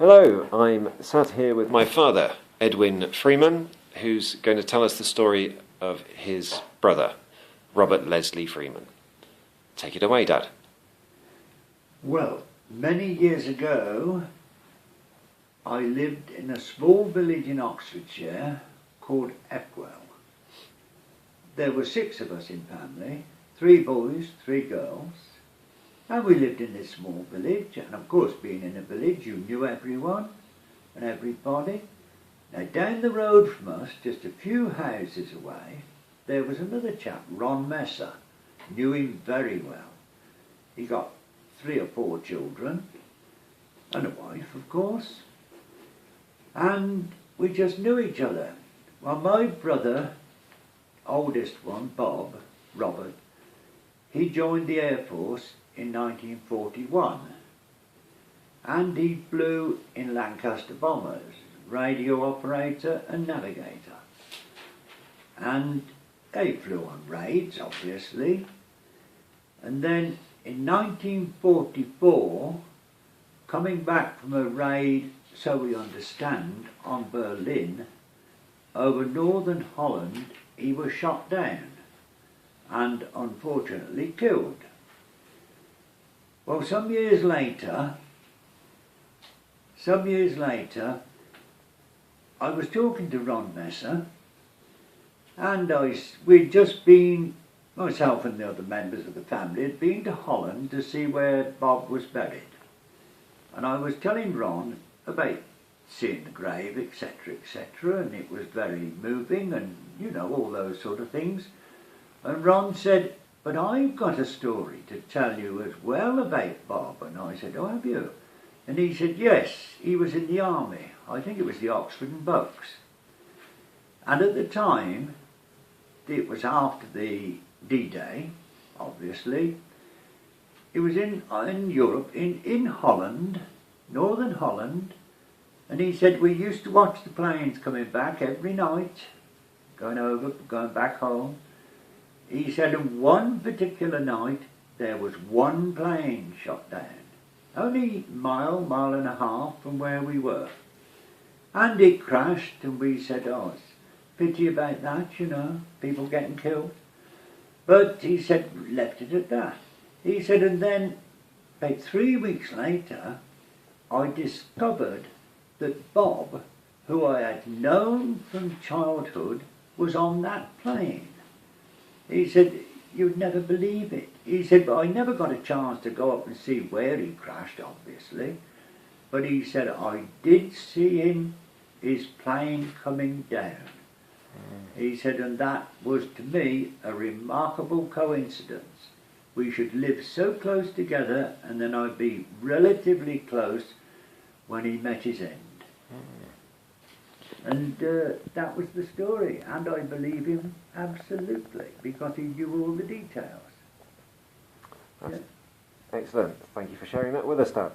Hello, I'm sat here with my father, Edwin Freeman, who's going to tell us the story of his brother, Robert Leslie Freeman. Take it away, Dad. Well, many years ago, I lived in a small village in Oxfordshire called Epwell. There were 6 of us in family, 3 boys, 3 girls, and we lived in this small village, and of course being in a village you knew everyone and everybody. Now down the road from us, just a few houses away, there was another chap, Ron Messer, knew him very well. He got 3 or 4 children, and a wife of course, and we just knew each other. Well, my brother, oldest one, Bob, Robert, he joined the Air Force in 1941, and he flew in Lancaster bombers, radio operator and navigator, and they flew on raids obviously. And then in 1944, coming back from a raid, so we understand, on Berlin over northern Holland, he was shot down and unfortunately killed. Well, some years later, I was talking to Ron Messer, and we'd just been, myself and the other members of the family, had been to Holland to see where Bob was buried. And I was telling Ron about seeing the grave, etc., etc., and it was very moving and, you know, all those sort of things. And Ron said, "But I've got a story to tell you as well about Bob." And I said, "Oh, have you?" And he said, "Yes, he was in the army. I think it was the Oxford and Bucks. And at the time, it was after the D-Day, obviously. It was in Europe, in Holland, northern Holland. And he said, we used to watch the planes coming back every night, going back home. He said, on one particular night, there was one plane shot down, only mile and a half from where we were. And it crashed, and we said, oh, it's pity about that, you know, people getting killed. But he said, left it at that. He said, and then about 3 weeks later, I discovered that Bob, who I had known from childhood, was on that plane. He said, you'd never believe it. He said, but I never got a chance to go up and see where he crashed, obviously. But he said, I did see his plane coming down. He said, and that was to me a remarkable coincidence. We should live so close together, and then I'd be relatively close when he met his end. And that was the story, and I believe him absolutely, because he knew all the details. That's excellent. Thank you for sharing that with us, Dad.